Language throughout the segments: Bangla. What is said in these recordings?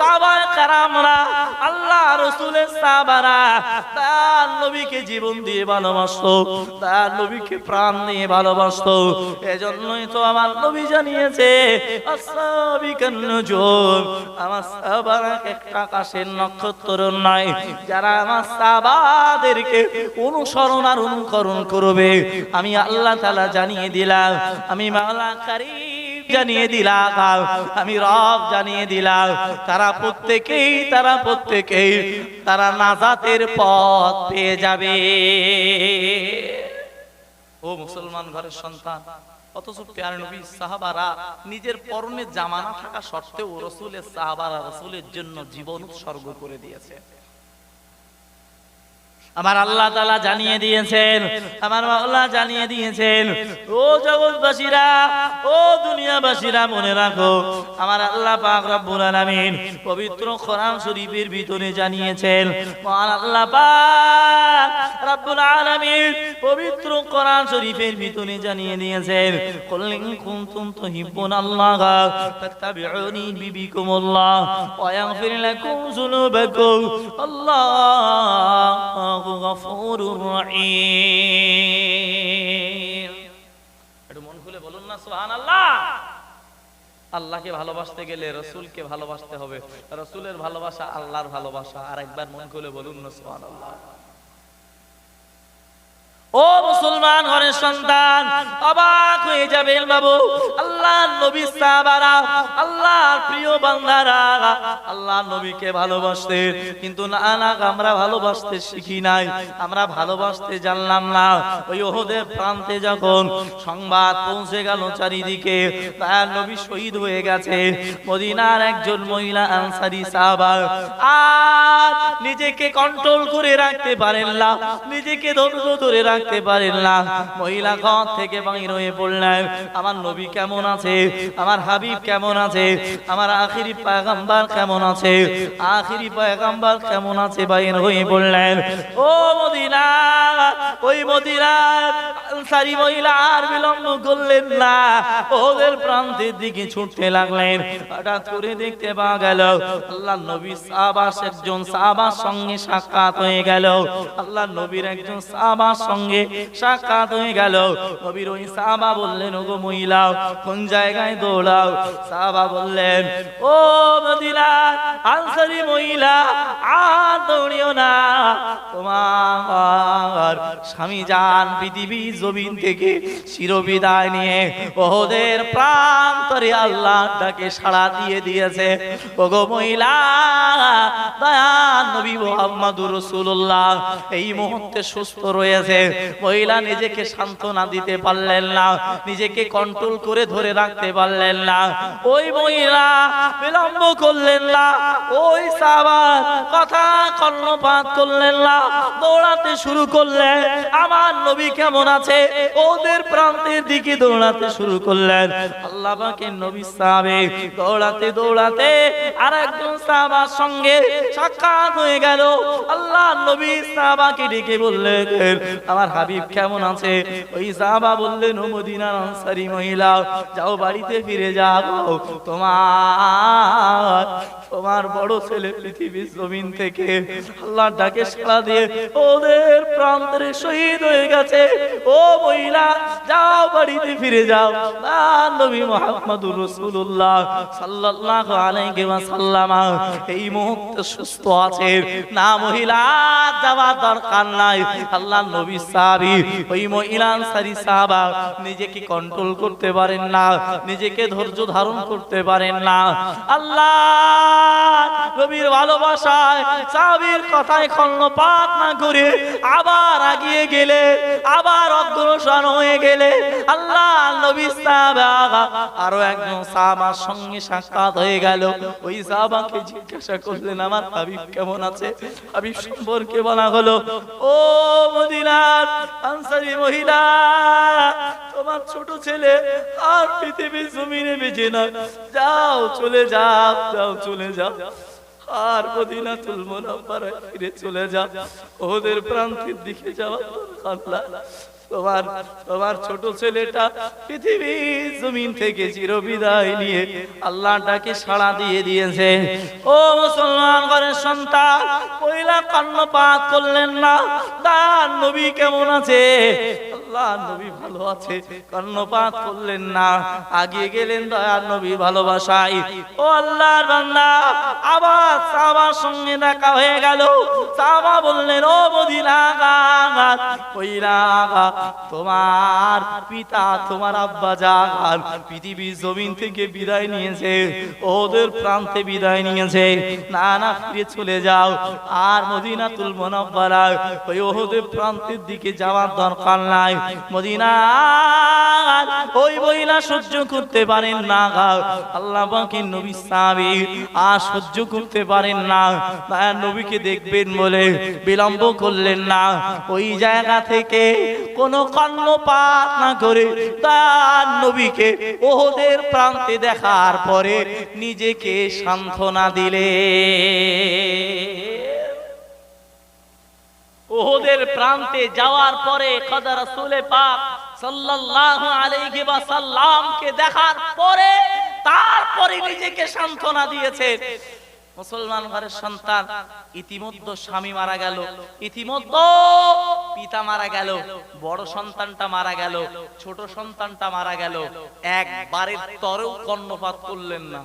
সাহাবায়ে কেরামরা, আল্লাহ রাসূলের সাহাবারা তার নবীকে জীবন দিয়ে ভালোবাসতো, তার নবীকে প্রাণ দিয়ে ভালোবাসতো। এজন্যই তো আমার নবী জানিয়েছে আসসাবিকান নুজুম, আমার সাহাবারা একটা আকাশের নক্ষত্র নয়, যারা আমার সাহাবাদেরকে অনুসরণ আর অনুকরণ করবে আমি আল্লাহ তাআলা জানিয়ে দিলাম, আমি মাওলা কারীম জানিয়ে দিলাম, আমি রব জানিয়ে দিলাম, তারা প্রত্যেকেই তারা নাজাতের পথ পেয়ে যাবে। ও মুসলমান ঘরের সন্তান, অথচ প্যার নবী সাহাবারা নিজের পরনে জামা না থাকা সত্ত্বেও রাসূলের সাহাবারা রাসূলের জন্য জীবন উৎসর্গ করে দিয়েছে। আমার আল্লাহ তাআলা জানিয়ে দিয়েছেন, আমার মাওলা জানিয়ে দিয়েছেন, ও জগৎবাসীরা, ও দুনিয়াবাসীরা মনে রাখো, আমার আল্লাহ পাক রব্বুল আলামিন পবিত্র কোরআন শরীফের ভিতরে জানিয়েছেন, মহান আল্লাহ পাক রব্বুল আলামিন পবিত্র কোরআন শরীফের ভিতরে জানিয়ে দিয়েছেন, কুল ইন কুনতুম তুহিব্বুনাল্লাহ ফাত্তাবিউনি বিবিকুমুল্লাহ ওয়া ইয়াগফির লাকুম যুনুবাকুম আল্লাহ গফুরুর রহিম। একটু মন খুলে বলুন না সুবহানাল্লাহ। আল্লাহকে ভালোবাসতে গেলে রাসূলকে ভালোবাসতে হবে, রাসূলের ভালোবাসা আল্লাহর ভালোবাসা। আর একবার মন খুলে বলুন না সুবহানাল্লাহ। ও মুসলমান ঘরের সন্তান, অবাক হয়ে যাবেন বাবু, আল্লাহর নবী সাহাবারা, আল্লাহর প্রিয় বান্দারা আল্লাহর নবীকে ভালোবাসতেন, কিন্তু না আমরা ভালোবাসতে শিখি নাই, আমরা ভালোবাসতে জানলাম না। ওই উহুদের প্রান্তে যখন সংবাদ পৌঁছে গেল চারিদিকে তার নবী শহীদ হয়ে গেছে, মদিনার একজন মহিলা আনসারী সাহাবা আর নিজেকে কন্ট্রোল করে রাখতে পারেন না, নিজেকে ধৈর্য ধরে রাখতে পারেন না, মহিলা ঘর থেকে বাইর হয়ে পড়লেন, আমার নবী কেমন আছে, আমার হাবিব কেমন আছে, আমার আখিরি পয়গম্বর কেমন আছে, আখিরি পয়গম্বর কেমন আছে, বাইর হয়ে পড়লেন। ও মদিনা, ওই মদিনার আনসারী মহিলা আর বিলম্ব করলেন না, ওদের প্রান্তের দিকে ছুটতে লাগলেন। হঠাৎ করে দেখতে পাওয়া গেল আল্লাহর নবী একজন সাহাবার সঙ্গে সাক্ষাৎ হয়ে গেল, আল্লাহর নবীর একজন সাহাবার সঙ্গে সাক্ষাৎ হয়ে গেল। নবীর ওই সাহাবা বললেন, ওগো মহিলা কোন জায়গায় দৌড়াও? সাহাবা বললেন, ও মদিনার আনসারী মহিলা আর দৌড়িও না, তোমার স্বামী জান পৃথিবী জমিন থেকে চিরবিদায় নিয়ে ওদের প্রান্তরে আল্লাহটাকে সাড়া দিয়ে দিয়েছে। ওগো মহিলা, দয়ার নবী মুহাম্মদুর রাসূলুল্লাহ এই মুহূর্তে সুস্থ রয়েছে। মহিলা নিজেকে সান্ত্বনা দিতে পারলেন না, নিজেকে কন্ট্রোল করে ধরে রাখতে পারলেন না। ওই মহিলা বিলম্ব করলেন না, ওই সাহাবার কথা কর্ণপাত করলেন না, দৌড়াতে শুরু করলেন, আমার নবী কেমন আছে ওদের প্রান্তের দিকে দৌড়াতে শুরু করলেন। আল্লাহ পাকের নবী সাহাবে দৌড়াতে দৌড়াতে আর একজন সাহাবার সঙ্গে সাক্ষাৎ হয়ে গেল। আল্লাহ নবী সাহাবাকে ডেকে বললেন, আমার হাবিব কেমন আছে? ওই সাহাবা বললেন, ও মদিনার আনসারী মহিলা, যাও বাড়িতে ফিরে যাও, তোমার বড় ছেলে পৃথিবীর জমিন থেকে আল্লাহর ডাকে সাড়া দিয়ে ওদের প্রান্তরে শহীদ হয়ে গেছে। ও মহিলা, যাও বাড়িতে ফিরে যাও। নবী মুহাম্মদুর রাসূলুল্লাহ সাল্লাল্লাহু আলাইহি ওয়াসাল্লাম এই মুহূর্তে সুস্থ আছেন না, মহিলা যাওয়ার দরকার নাই। আল্লাহর নবী সাহাবী ওই মহিলা আনসারী সাহাবা নিজেকে কন্ট্রোল করতে পারেন না, নিজেকে ধৈর্য ধারণ করতে পারেন না। আল্লাহ নবীর ভালোবাসায় সাহাবীর কথায় কর্ণপাত না করে আবার আগিয়ে গেলে, আবার অগ্রসর হয়ে গেলে আল্লাহ নবী সাহাবা আরো একজন সাহাবার সঙ্গে সাক্ষাৎ হয়ে গেল। ওই সাহাবাকে জিজ্ঞাসা করলেন, আমার হাবিব কেমন আছে? হাবিব সম্পর্কে বলা হলো, ও মদিনার আনসারী মহিলা, তোমার ছোট ছেলে আর পৃথিবীর জমিনে বেঁচে না, যাও চলে যাও, যাও চলে যাও, আর মদিনাতুল মুনাওয়ারায় ফিরে চলে যাও, ওদের প্রান্তের দিকে যাওয়া দরকার। তোমার তোমার ছোট ছেলেটা পৃথিবীর জমিন থেকে চিরবিদায় নিয়ে আল্লাহটাকে সাড়া দিয়ে দিয়েছে। ও মুসলমান ঘরের সন্তান, পয়লা কর্ণপাত করলেন না। তার নবী কেমন আছে? আল্লাহ নবী ভালো আছে, কর্ণপাত করলেন না, আগে গেলেন দয়ার নবী ভালোবাসায়। ও আল্লাহর বান্দা, আবার সাহাবার সঙ্গে দেখা হয়ে গেল। সাহাবা বললেন, ও মদিনা কইরা তোমার পিতা তোমার আব্বা জান পৃথিবীর জমিন থেকে বিদায় নিয়েছে, ওদের প্রান্তে বিদায় নিয়েছে, না না ফিরে চলে যাও। আর মদিনাতুল মুনাওয়ারা ওই ওহদের প্রান্তের দিকে যাওয়ার দরকার নাই। মদিনা ওই মহিলা সহ্য করতে পারেন না, আল্লাহ পাকের নবী সাহাবী আর সহ্য করতে পারেন না, তার নবীকে দেখবেন বলে বিলম্ব করলেন না। ওই জায়গা থেকে কোনো কর্ণপাত না করে তার নবীকে ওহদের প্রান্তে দেখার পরে নিজেকে সান্ত্বনা দিলে। ওহদের প্রান্তে যাওয়ার পরে খোদা রাসূল পাক সাল্লাল্লাহু আলাইহি ওয়াসাল্লামকে দেখার পরে তারপরে নিজেকে সান্ত্বনা দিয়েছে। মুসলমান ঘরের সন্তান, ইতিমধ্যে স্বামী মারা গেল, ইতিমধ্যে পিতা মারা গেল, বড় সন্তানটা মারা গেল, ছোট সন্তানটা মারা গেল, একবারের তরেও কর্ণপাত করলেন না।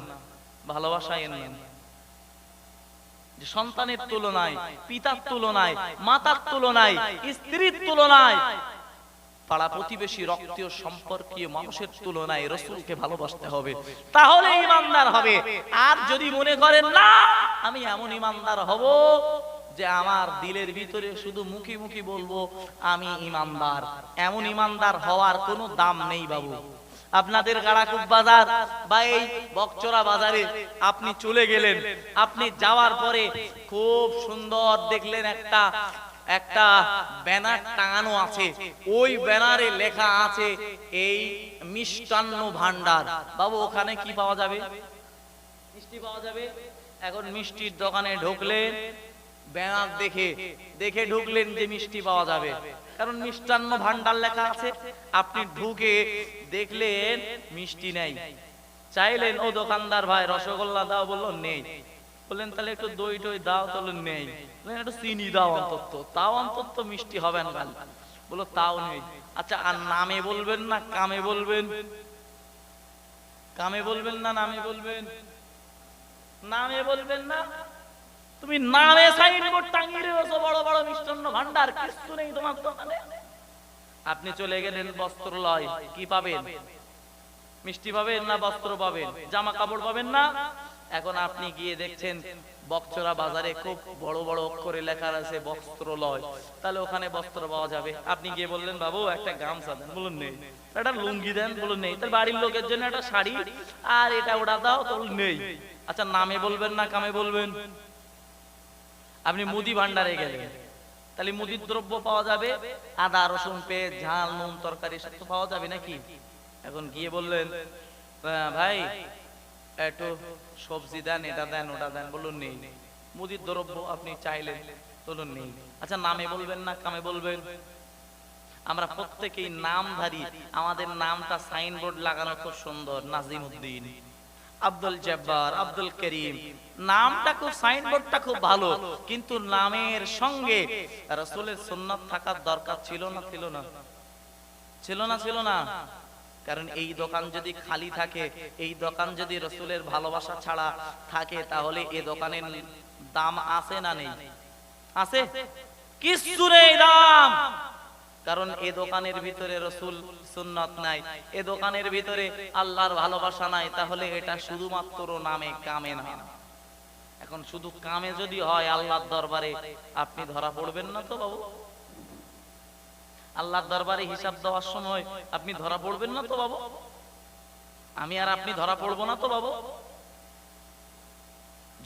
ভালোবাসা এলেন যে সন্তানের তুলনায়, পিতার তুলনায়, মাতার তুলনায়, স্ত্রীর তুলনায়, পাড়া প্রতিবেশী রক্তীয় সম্পর্কীয় মানুষের তুলনায় রাসূলকে ভালোবাসতে হবে, তাহলে ঈমানদার হবে। আর যদি মনে করেন না আমি এমন ঈমানদার হব যে আমার দিলের ভিতরে শুধু মুখে মুখে বলবো আমি ঈমানদার, এমন ঈমানদার হওয়ার কোনো দাম নেই বাবু। আপনাদের গাড়াকুপ বাজার বা এই বকচরা বাজারে আপনি চলে গেলেন, আপনি যাওয়ার পরে খুব সুন্দর দেখলেন একটা ব্যানার টাঙানো আছে, ওই ব্যানারে লেখা আছে এই মিষ্টান্ন ভান্ডার। বাবু ওখানে কি পাওয়া যাবে? মিষ্টি পাওয়া যাবে। এখন মিষ্টির দোকানে ঢুকলেন, ব্যানার দেখে ঢুকলেন যে মিষ্টি পাওয়া যাবে, কারণ মিষ্টান্ন ভান্ডার লেখা আছে। আপনি ঢুকে দেখলেন মিষ্টি নেই, চাইলেন ও দোকানদার ভাই রসগোল্লা দাও, বললো নেই। বললেন তাহলে একটু দই টই দাও, তাহলে নেই। একটু চিনি দাও অন্তত, তাও অন্তত মিষ্টি হবে না, বললো তাও নেই। আচ্ছা আর নামে বলবেন না কামে বলবেন? কামে বলবেন না নামে বলবেন? নামে বলবেন না। তুমি নামে সাইনবোর্ড টাঙিয়ে রেখেছো বড় বড় মিষ্টান্ন ভান্ডার, কিছু নেই তোমার দোকানে। আপনি চলে গেলেন বস্ত্রালয়, কি পাবেন? মিষ্টি পাবেন না বস্ত্র পাবেন? জামা কাপড় পাবেন না। এখন আপনি গিয়ে দেখছেন বকচরা বাজারে খুব বড় বড় অক্ষরে লেখা আছে বস্ত্রালয়, তাহলে ওখানে বস্ত্র পাওয়া যাবে। আপনি গিয়ে বললেন বাবু একটা গামছা দেন, বলুন নেই। একটা লুঙ্গি দেন, বলুন নেই। তার বাড়ির লোকের জন্য একটা শাড়ি আর এটা ওটা দাও, তাহলে নেই। আচ্ছা নামে বলবেন না কামে বলবেন? আপনি মুদি ভান্ডারে গেলেন, তাহলে মুদির দ্রব্য পাওয়া যাবে, আদা রসুন পেঁয়াজ ঝাল নুন তরকারি সব তো পাওয়া যাবে নাকি? এখন গিয়ে বললেন ভাই একটু সবজি দেন, এটা দেন ওটা দেন, বলুন নেই। মুদির দ্রব্য আপনি চাইলেন, বলুন নেই। আচ্ছা নামে বলবেন না কামে বলবেন? আমরা প্রত্যেকেই নামধারী, আমাদের নামটা সাইনবোর্ড লাগানো খুব সুন্দর, নাজিমউদ্দিন, আব্দুল জব্বার, আব্দুল করিম, নামটা খুব, সাইনবোর্ডটা খুব ভালো, কিন্তু নামের সঙ্গে রাসূলের সুন্নাত থাকার দরকার ছিল না ছিল না? ছিল না ছিল না? কারণ এই দোকান যদি খালি থাকে, এই দোকান যদি রাসূলের ভালোবাসা ছাড়া থাকে, তাহলে এই দোকানের দাম আছে না নেই? আছে? কিছু নেই দাম। কারণ এই দোকানের ভিতরে রাসূল সুন্নাত নাই, এই দোকানের ভিতরে আল্লাহর ভালোবাসা নাই, তাহলে এটা শুধুমাত্র নামে কামে না। এখন শুধু কামে যদি হয় আল্লাহর দরবারে আপনি ধরা পড়বেন না তো বাবু? আল্লাহর দরবারে হিসাব দেওয়ার সময় আপনি ধরা পড়বেন না তো বাবু? আমি আর আপনি ধরা পড়বো না তো বাবু?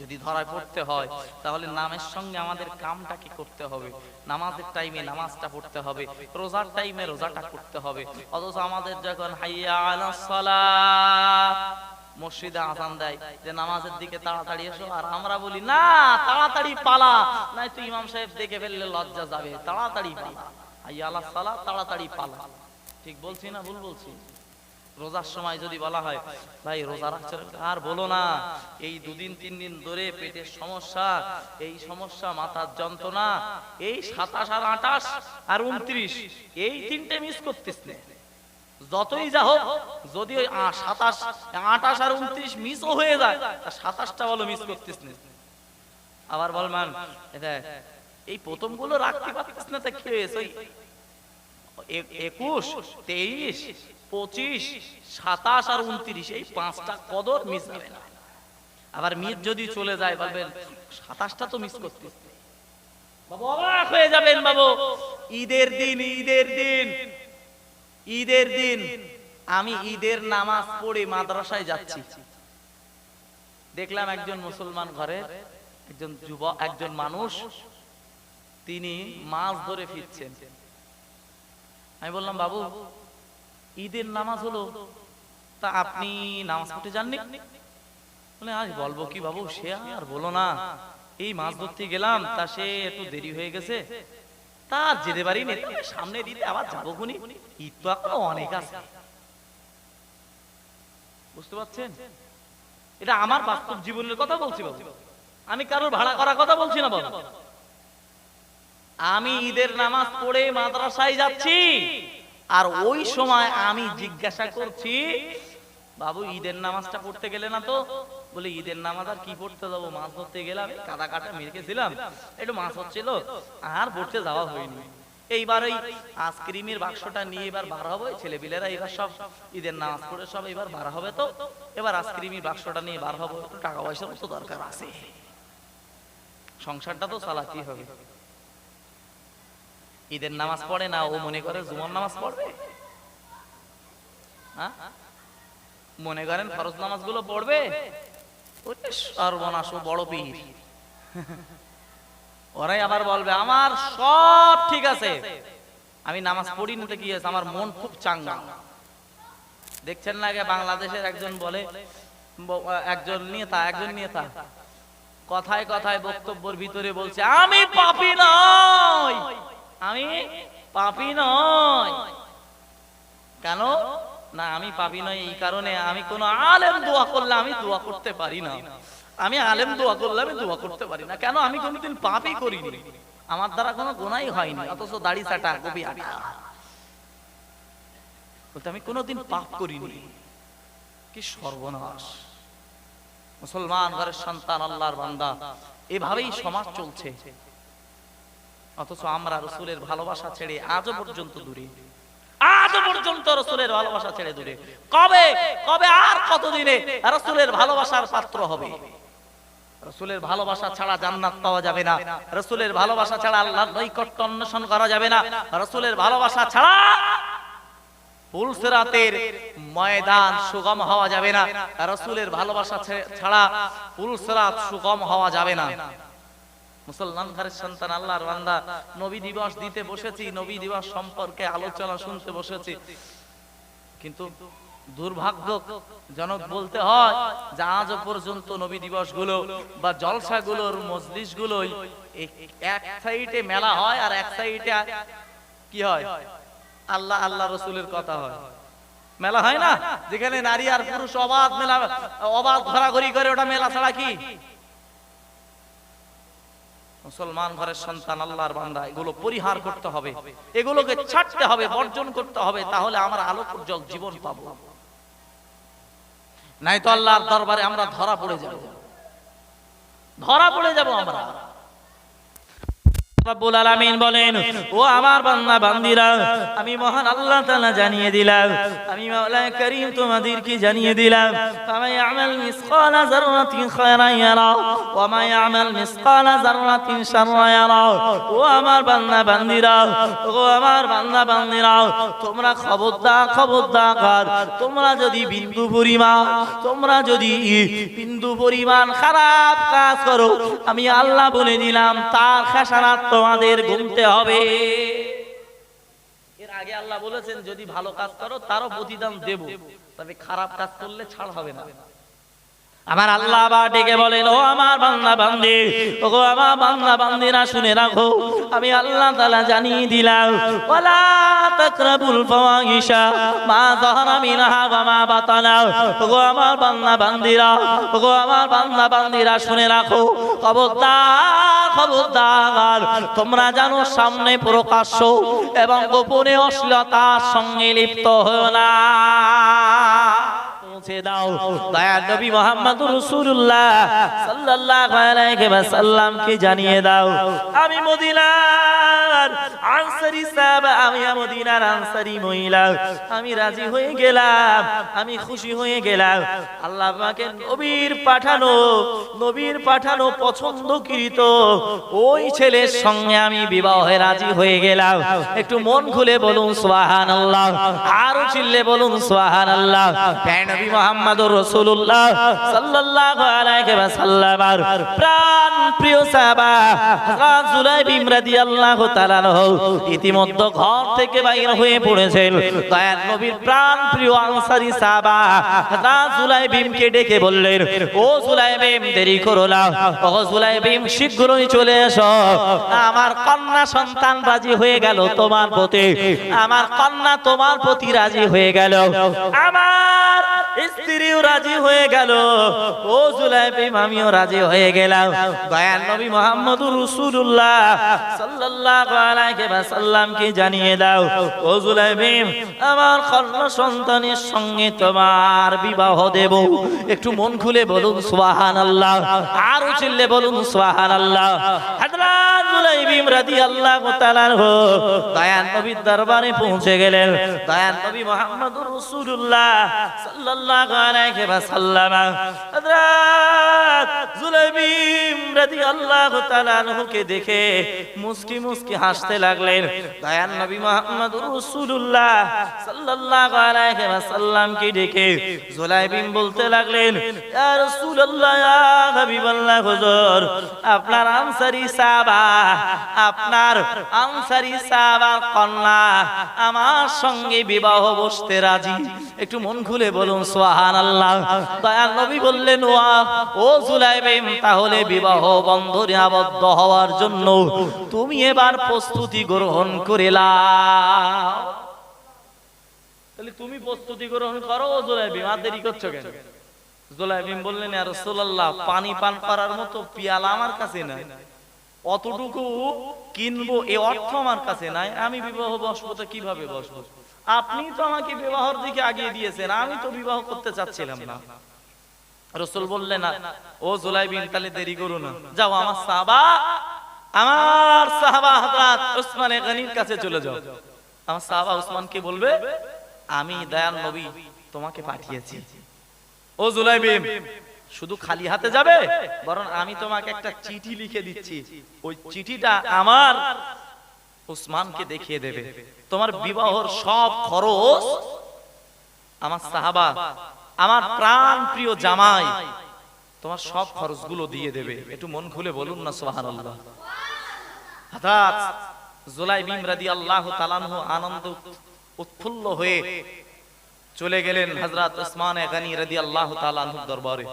যদি ধরা পড়তে হয় তাহলে নামের সঙ্গে আমাদের কামটা কি করতে হবে? নামাজের টাইমে নামাজটা পড়তে হবে, রোজার টাইমে রোজাটা করতে হবে। অথচ আমাদের যখন হাইয়া আলাস সালাহ মসজিদে আযান দেয় যে নামাজের দিকে তাড়াতাড়ি এসো, আর আমরা বলি না তাড়াতাড়ি পালা, নাই তো ইমাম সাহেব দেখে ফেললে লজ্জা যাবে, তাড়াতাড়ি পালা। হাইয়া আলাস সালাহ, তাড়াতাড়ি পালা। ঠিক বলছি না ভুল বলছি? রোজার সময় যদি বলা হয় ভাই রোজা রাখছে, আর বলো না, এই 2 দিন 3 দিন ধরে পেটের সমস্যা, এই সমস্যা, মাথার যন্ত্রণা, এই 27 আর 28 আর 29 এই 3টে মিস করতিস না। যতই যা হোক, যদি ওই 27 28 আর 29 মিসও হয়ে যায়, 27টা বলো মিস করতিস না। আবার বল মান এই প্রথমগুলো রাখতে পারতিস না, তা কি হয়েছে? ওই 21 23 25 27 আর 29 এই 5টা কদর মিস হবে না। আবার মিস যদি চলে যায় বলবেন 27টা তো মিস করতিস। বাবা অবাক হয়ে যাবেন বাবু। ঈদের দিন আমি ঈদের নামাজ পড়ে মাদ্রাসায় যাচ্ছি। দেখলাম একজন মুসলমান ঘরের একজন যুবক, একজন মানুষ, তিনি মাছ ধরে ফিরছেন। আমি বললাম বাবু ঈদের নামাজ হলো, তা আপনি নামাজ পড়তে যাননি? বলে আজ বলবো কি বাবু, সে আর বলো না, এই মাছ ধরতে গেলাম, তা সে একটু দেরি হয়ে গেছে, তার যেতে পারিনি, সামনে দিতে আবার যাবো খুনি, ঈদ তো এখনো অনেক আছে। বুঝতে পারছেন? এটা আমার বাস্তব জীবনের কথা বলছি বাবু, আমি কারোর ভাড়া করার কথা বলছি না বাবু। আমি ঈদের নামাজ পড়ে মাদ্রাসায় যাচ্ছি, আর ওই সময় আমি জিজ্ঞাসা করছি বাবু ঈদের নামাজটা পড়তে গেলে না তো? বলে ঈদের নামাজ আর কি পড়তে যাবো, মাছ ধরতে গেলাম, কাদা কাটা মেরেছিলাম, একটু মাছ হচ্ছিল, আর পড়তে যাওয়া হয়নি। এইবার ওই আইসক্রিমের বাক্সটা নিয়ে এবার বার হবে, ছেলেপিলেরা এবার সব ঈদের নামাজ পড়ে সব এবার বার হবে, তো এবার আইসক্রিমের বাক্সটা নিয়ে বার হবো, টাকা পয়সার তো দরকার আছে, সংসারটা তো চালাতেই হবে। ঈদের নামাজ পড়ে না, ও মনে করে জুমার নামাজ পড়বে। মনে করেন ফরজ নামাজ গুলো পড়বে, সর্বনাশ, বড় পীর। ওরাই আবার বলবে আমার সব ঠিক আছে, আমি নামাজ পড়ি না, কি আছে, আমার মন খুব চাঙ্গা। দেখছেন না আগে বাংলাদেশের একজন বলে, একজন নেতা কথায় কথায় বক্তব্যের ভিতরে বলছে আমি পাপী নই, আমি পাপী নই। কেন না আমি পাপী নই এই কারণে, আমি কোন আলেম দোয়া করলে আমি দোয়া করতে পারি না, আমি আলেম দোয়া করলে আমি দোয়া করতে পারি না। কেন? আমি কোনোদিন পাপই করিনি, আমার দ্বারা কোনো গুনাহই হয়নি, অথচ দাড়ি চাটা, কবি আটা, বলতে আমি কোনোদিন পাপ করিনি। কি সর্বনাশ! মুসলমান ঘরের সন্তান, আল্লাহর বান্দা, এভাবেই সমাজ চলছে, অথচ আমরা রাসূলের ভালোবাসা ছেড়ে আজও পর্যন্ত দূরে, আজও পর্যন্ত রাসূলের ভালোবাসা ছেড়ে দূরে। কবে কবে আর কতদিনে রাসূলের ভালোবাসার পাত্র হবে? রাসূলের ভালোবাসা ছাড়া জান্নাত পাওয়া যাবে না, রাসূলের ভালোবাসা ছাড়া আল্লাহর নৈকট্য অন্বেষণ করা যাবে না, রাসূলের ভালোবাসা ছাড়া পুলসিরাতের ময়দান সুগম হওয়া যাবে না, রাসূলের ভালোবাসা ছাড়া পুলসিরাত সুগম হওয়া যাবে না। মুসলমান ঘরের সন্তান, আল্লাহর বান্দা, নবী দিবস দিতে বসেছি, নবী দিবস সম্পর্কে আলোচনা শুনতে বসেছি, কিন্তু দুর্ভাগ্যজনক বলতে হয় যে আজও পর্যন্ত নবী দিবস গুলো বা জলসা গুলোর মজলিস গুলোই এক সাইডে মেলা হয়, আর এক সাইডে কি হয়, আল্লাহ আল্লাহ রসুলের কথা হয়। মেলা হয় না, যেখানে নারী আর পুরুষ অবাধ মেলা, অবাধ ঘোরাঘুরি করে, ওটা মেলা ছাড়া কি? মুসলমান ঘরের সন্তান, আল্লাহর বান্দা, এগুলো পরিহার করতে হবে, এগুলোকে ছাড়তে হবে, বর্জন করতে হবে, তাহলে আমরা আলোক উজ্জ্বল জীবন পাবো। নাই তো আল্লাহর দরবারে আমরা ধরা পড়ে যাব আমরা। রব্বুল আলামিন বলেন, ও আমার বান্দা বান্দীরা, আমি মহান আল্লাহ তাআলা জানিয়ে দিলাম, আমি মাওলা করিম তোমাদেরকে জানিয়ে দিলাম, ফামা ইয়ামাল মিসকালা যাররাতিন খায়রান ইয়ারা ওয়া মা ইয়ামাল মিসকালা যাররাতিন শাররান ইয়ারা। ও আমার বান্দা বান্দীরা, ও আমার বান্দা বান্দীরা, তোমরা খবরদার, তোমরা যদি বিন্দু পরিমাণ খারাপ কাজ করো, আমি আল্লাহ বলে দিলাম তার খেসারত তোমাদের গুনতে হবে। এর আগে আল্লাহ বলেছেন যদি ভালো কাজ করো তারও প্রতিদান দেব, তবে খারাপ কাজ করলে ছাড় হবে না। আমার আল্লাহ আবার ডেকে বলেন, ও আমার বান্দা বান্দি, ও আমার বান্দা বান্দিরা শুনে রাখো, আমি আল্লাহ তাআলা জানিয়ে দিলাম, ওয়ালা তাকরাবুল ফাওয়াহিশা মা যাহারা মিনহা ওয়া মা বাতানা। ও আমার বান্দা বান্দিরা, ও আমার বান্দা বান্দিরা শুনে রাখো, খবরদার খবরদার, তোমরা জানো সামনে প্রকাশ্য এবং গোপনে অশ্লীলতার সঙ্গে লিপ্ত হও না। পৌঁছে দাও দয়ার নবী মুহাম্মদুর রাসূলুল্লাহ সাল্লাল্লাহু আলাইহি ওয়াসাল্লামকে জানিয়ে দাও, আমি মদিনার আনসারী সাহাবা, আমি মদিনার আনসারী মহিলা, আমি রাজি হয়ে গেলাম, আমি খুশি হয়ে গেলাম। আল্লাহ পাকে নবীর পাঠানো পছন্দকৃত ওই ছেলের সঙ্গে আমি বিবাহে রাজি হয়ে গেলাম। একটু মন খুলে বলুন সুবহানাল্লাহ, আরো চিল্লে বলুন সুবহানাল্লাহ। নবী মুহাম্মদুর রাসূলুল্লাহ সাল্লাল্লাহু আলাইহি ওয়াসাল্লামের প্রাণ প্রিয় সাহাবা হযরত জুলাইবিম রাদিয়াল্লাহু তাআলা ইতিমধ্যে ঘর থেকে বাইরে হয়ে পড়েছেন। দয়ার নবীর প্রাণ প্রিয় আনসারী সাহাবা হযরত জুলাইবিমকে ডেকে বললেন, ও জুলাইবিম, দেরি করো না, ও জুলাইবিম, শীঘ্রই চলে এসো, আমার কন্যা সন্তান রাজি হয়ে গেল তোমার প্রতি, আমার কন্যা তোমার প্রতি রাজি হয়ে গেল, আমার স্ত্রীও রাজি হয়ে গেল, ও জুলাইবিম, আমিও রাজি হয়ে গেলাম। দয়ার নবী মুহাম্মদুর রাসূলুল্লাহ সাল্লাল্লাহু আলাইহি ওয়াসাল্লামকে জানিয়ে দাও, ও জুলাইবিম, আমার কন্যা সন্তানের সঙ্গে তোমার বিবাহ দেব। একটু মন খুলে বলুন সুবহানাল্লাহ, আর চিল্লে বলুন সুবহানাল্লাহ। হযরত জুলাইবিম রাদিয়াল্লাহু তাআলা দয়ার নবীর দরবারে পৌঁছে গেলেন। দয়ার নবী মুহাম্মদুর রাসূলুল্লাহ সাল্লাল্লাহু আলাইহি ওয়াসাল্লাম হযরত জুলাইবিম রাদিয়াল্লাহু তাআলা কে দেখে মুস্কি মুস্কি হাসতে লাগলেন। দয়ার নবী মুহাম্মদুর রাসূলুল্লাহ সাল্লাল্লাহু আলাইহি ওয়াসাল্লামকে দেখে জুলাইবিম বলতে লাগলেন, ইয়া রাসূলুল্লাহ, ইয়া হাবিবাল্লাহ, হুজুর, আপনার আনসারী সাহাবা, আপনার আনসারী সাহাবার কন্যা আমার সঙ্গে বিবাহ বসতে রাজি। একটু মন খুলে বলুন সুবহানাল্লাহ। দয়ার নবী বললেন, ও জুলাইবিম, তাহলে বিবাহ বন্ধনে আবদ্ধ হওয়ার জন্য তুমি এবার প্রস্তুতি গ্রহণ করে নাও। তাহলে তুমি প্রস্তুতি গ্রহণ করো। ও জুলাইবিম, আর দেরি করছো কেন? জুলাইবিম বললেন, ইয়া রাসূলুল্লাহ, পানি পান করার মতো পিয়ালা আমার কাছে নাই, অতটুকু কিনবো এ অর্থ আমার কাছে নাই, আমি বিবাহ বসবো তো কিভাবে বসবো? আপনি তো আমাকে বিবাহের দিকে আগিয়ে দিয়েছেন, আমি তো বিবাহ করতে চাচ্ছিলাম না। রাসূল বললেন, ও জুলাইবিম, তাহলে দেরি করো না, যাও আমার সাহাবা হযরত উসমান গনির কাছে চলে যাও। আমার সাহাবা উসমানকে বলবে, আমি দয়াল নবী তোমাকে পাঠিয়েছি। ও জুলাইবিম, শুধু খালি হাতে যাবে, বরং আমি তোমাকে একটা চিঠি লিখে দিচ্ছি, ওই চিঠিটা আমার উসমানকে দেখিয়ে দেবে, তোমার বিবাহর সব খরচ আমার সাহাবা, আমার প্রাণ প্রিয় জামাই তোমার সব খরচগুলো দিয়ে দেবে। একটু মন খুলে বলুন না সুবহানাল্লাহ। হযরত জুলাইবিম রাদিয়াল্লাহু তাআলা আনহু আনন্দ উৎফুল্ল হয়ে চলে গেলেন হযরত উসমান গনি রাদিয়াল্লাহু তাআলা আনহুর দরবারে।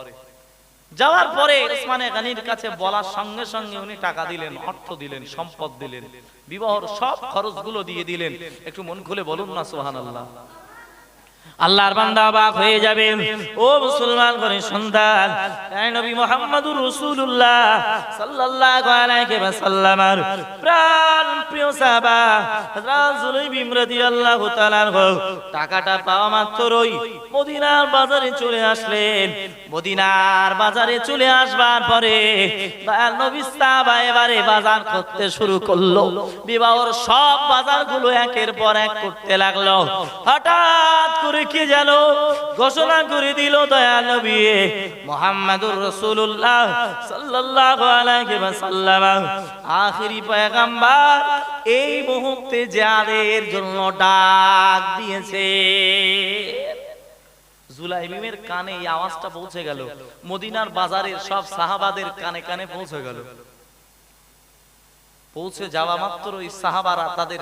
যাওয়ার পরে উসমান গনির কাছে বলার সঙ্গে সঙ্গে উনি টাকা দিলেন, অর্থ দিলেন, সম্পদ দিলেন, বিবাহের সব খরচগুলো দিয়ে দিলেন। একটু মন খুলে বলুন না সুবহানাল্লাহ। আল্লাহর বান্দা অবাক হয়ে যাবেন। ও মুসলমান ঘরের সন্তান, নবী মুহাম্মদুর রাসূলুল্লাহ সাল্লাল্লাহু আলাইহি ওয়াসাল্লামের প্রাণ প্রিয় সাহাবা হযরত জুলাইবিম রাদিয়াল্লাহু তাআলা টাকাটা পাওয়া মাত্রই মদিনার বাজারে চলে আসলেন। মদিনার বাজারে চলে আসবার পরে দয়াল নবী সাহাবা এবারে বাজার করতে শুরু করলো। বিবাহের সব বাজারগুলো একের পর এক করতে লাগলো। হঠাৎ করে কি যেন ঘোষণা করে দিল দয়াল নবী মুহাম্মদুর রাসূলুল্লাহ সাল্লাল্লাহু আলাইহি ওয়াসাল্লাম, আখেরি পয়গম্বর এই মুহূর্তে যাদের জন্য ডাক দিয়েছে। জুলাইবিমের কানে এই আওয়াজটা পৌঁছে গেল, মদিনার বাজারের সব সাহাবাদের কানে কানে পৌঁছে গেল। পৌঁছে যাওয়া মাত্র এই সাহাবারা তাদের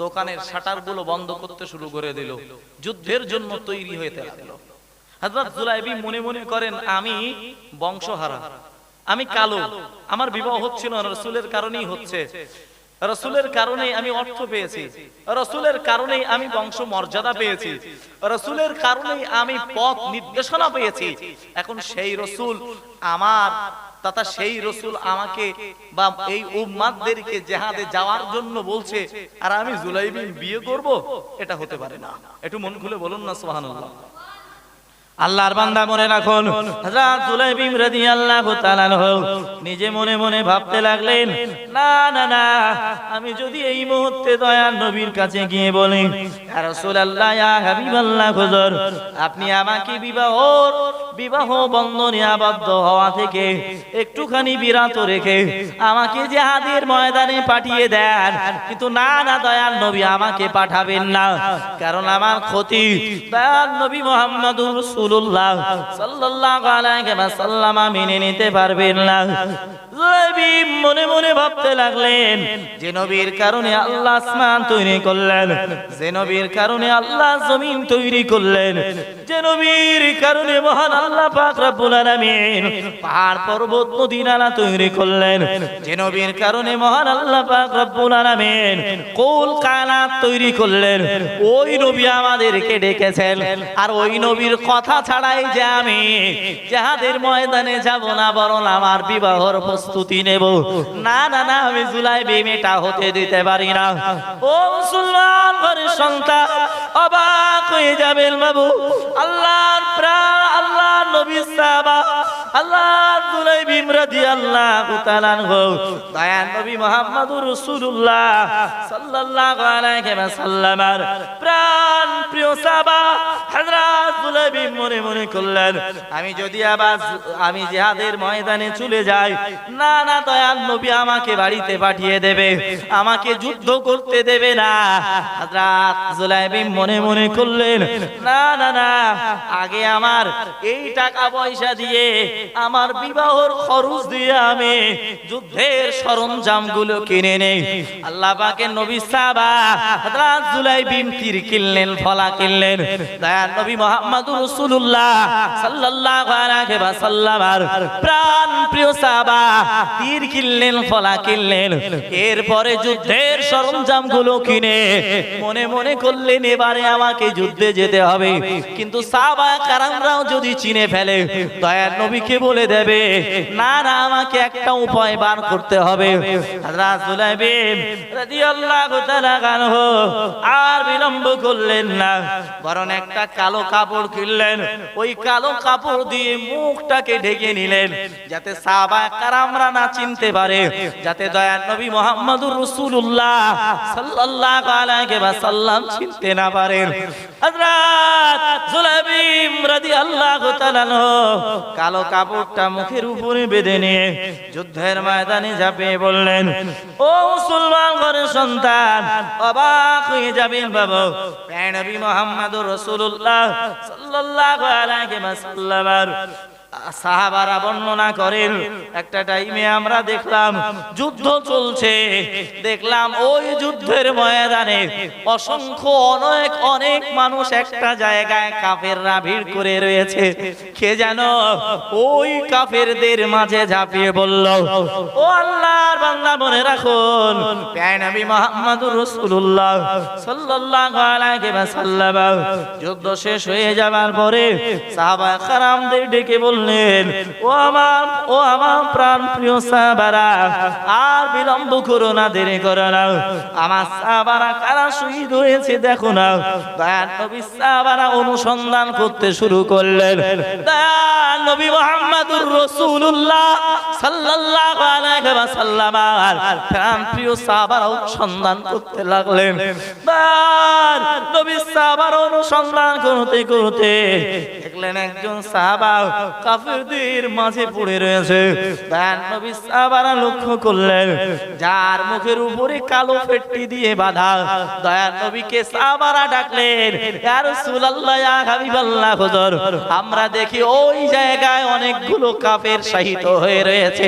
দোকানের শাটার গুলো বন্ধ করতে শুরু করে দিল, যুদ্ধের জন্য তৈরি হতে লাগলো। হযরত জুলাইবি মনে মনে করেন আমি বংশহারা, আমি কালো, আমার বিবাহ হচ্ছিল না, রাসূলের কারণেই হচ্ছে, রাসূলের কারণেই আমি অর্থ পেয়েছি, রাসূলের কারণেই আমি বংশ মর্যাদা পেয়েছি, রাসূলের কারণেই আমি পথ নির্দেশনা পেয়েছি। এখন সেই রাসূল আমার তথা সেই রাসূল আমাকে বা এই উম্মতদেরকে জিহাদে যাওয়ার জন্য বলছে, আর আমি জুলাইবি বিয়ে করব, এটা হতে পারে না। একটু মন খুলে বলুন না সুবহানাল্লাহ। আল্লাহর বান্দা মনে রাখুন, হযরত জুলাইবি রাদিয়াল্লাহু তাআলা নিজে মনে মনে ভাবতে লাগলেন, না না না, আমি যদি এই মুহূর্তে দয়ার নবীর কাছে গিয়ে বলি, ইয়া রাসূলুল্লাহ, ইয়া হাবিবাল্লাহ, হুজুর আপনি আমাকে বিবাহ বন্ধনে আবদ্ধ হওয়া থেকে একটুখানি বিরত রেখে আমাকে জিহাদের ময়দানে পাঠিয়ে দেন, কিন্তু না না দয়ার নবী আমাকে পাঠাবেন না, কারণ আমার ক্ষতি দয়ার নবী মুহাম্মদুর রাসূলুল্লাহ সাল্লাল্লাহু আলাইহি ওয়াসাল্লাম মেনে নিতে পারবেন না। জুলাইবি মনে মনে ভাবতে লাগলেন, যে নবীর কারণে আল্লাহ আসমান তৈরি করলেন, যে নবীর কারণে আল্লাহ জমিন তৈরি করলেন, যে নবীর কারণে মহান আল্লাহ পাক রব্বুল আলামিন পাহাড় পর্বত নদী নালা তৈরি করলেন, যে নবীর কারণে মহান আল্লাহ পাক রব্বুল আলামিন কুল কায়নাত তৈরি করলেন, ওই নবী আমাদেরকে ডেকেছেন, আর ওই নবীর কথা ছাড়াই যে আমি জিহাদের ময়দানে যাব না, বরং আমার বিবাহর প্রস্তুতি নেব, না না না, আমি জুলাইবি মেয়েটা হতে দিতে পারি না। ও মুসলমান ঘরের সন্তান, অবাক হয়ে যাবেন বাবু, আল্লাহর প্রাণ, আল্লাহর নবী সাহাবা, আল্লাহর জুলাইবি রাদিয়াল্লাহু তাআলা আনহু, দয়ার নবী মুহাম্মদুর রাসূলুল্লাহ সাল্লাল্লাহু আলাইহি ওয়াসাল্লামের প্রাণ প্রিয় সাহাবা হযরত জুলাইবি মনে মনে করলেন, আমি যদি আবার আমি জিহাদের ময়দানে চলে যাই, না না দয়ার নবী আমাকে বাড়িতে পাঠিয়ে দেবে, আমাকে যুদ্ধ করতে দেবে না। হযরত জুলাইবি মনে মনে করলেন, না না না, আগে আমার এই টাকা পয়সা দিয়ে, আমার বিবাহর খরচ দিয়ে আমি যুদ্ধের সরঞ্জামগুলো কিনে নেই। আল্লাহ পাকের নবী সাহাবা হযরত জুলাইবি তীর কিনলেন, ফলা কিনলেন, দয়ার নবী মুহাম্মদুর রাসূলুল্লাহ সাল্লাল্লাহু আলাইহি ওয়াসাল্লামের প্রাণ প্রিয় সাহাবা তীর কিনলেন, ফলা কিনলেন, এরপরে যুদ্ধের সরঞ্জামগুলো কিনে মনে মনে করলেন, এবারে আমাকে যুদ্ধে যেতে হবে, কিন্তু সাহাবা কারামরাও যদি চিনে ফেলে, দয়ার নবীকে বলে দেবে, না না, আমাকে একটা উপায় বার করতে হবে। হযরত জুলাইবি রাদিয়াল্লাহু তাআলা আনহু আর বিলম্ব করলেন না, বরং একটা কালো কাপড় কিনলেন, ওই কালো কাপড় দিয়ে মুখটাকে ঢেকে নিলেন, যাতে সাহাবা কারামরা না চিনতে পারে, যাতে দয়ার নবী মুহাম্মদুর রাসূলুল্লাহ সাল্লাল্লাহু আলাইহি ওয়াসাল্লাম চিনতে না পারেন। হযরত জুলাইবি রাদিয়াল্লাহু তাআলা কালো কাপড়টা মুখের উপরে বেঁধে নিয়ে যুদ্ধের ময়দানে ঝাঁপিয়ে বললেন, ও মুসলমান ঘরের সন্তান, অবাক হয়ে যাবেন বাবা, নবী মুহাম্মদুর রাসূলুল্লাহ সাল্লাল্লাহু আলাইহি ওয়াসাল্লাম সাহাবারা বর্ণনা করেন, একটা টাইমে আমরা দেখলাম যুদ্ধ চলছে, দেখলাম ওই যুদ্ধের ময়দানে অসংখ্য অনেক মানুষ একটা জায়গায় কাফেররা ভিড় করে রয়েছে, কে যেন ওই কাফেরদের মাঝে ঝাঁপিয়ে বলল, ও আল্লাহর বান্দা মনে রাখুন, নবী মুহাম্মদুর রাসূলুল্লাহ সাল্লাল্লাহু আলাইহি ওয়াসাল্লাম যুদ্ধ শেষ হয়ে যাবার পরে সাহাবা কেরামদের ডেকে বললেন, ও আমার প্রাণ প্রিয় সাহাবারা, আর বিলম্ব করো না, দেরি করো না, আমার সাহাবারা কারা শহীদ হয়েছে দেখো না। দয়ার নবী সাহাবারা অনুসন্ধান করতে শুরু করলেন, দয়ার নবী মুহাম্মদুর রাসূলুল্লাহ সাল্লাল্লাহু আলাইহি ওয়াসাল্লাম আর প্রাণ প্রিয় সাহাবারা অনুসন্ধান করতে লাগলেন। দয়ার নবী সাহাবারা অনুসন্ধান করতে করতে দেখলেন একজন সাহাবা কাফেরদের মাঝে পড়ে রয়েছে। দয়ার নবী সাহাবারা লক্ষ্য করলেন, যার মুখের উপরে কালো ফেট্টি দিয়ে বাঁধা। দয়ার নবীকে সাহাবারা ডাকলেন, ইয়া রাসূলুল্লাহ, ইয়া হাবিবাল্লাহ, হুজুর আমরা দেখি ওই জায়গায় অনেকগুলো কাফের শহীদ হয়ে রয়েছে,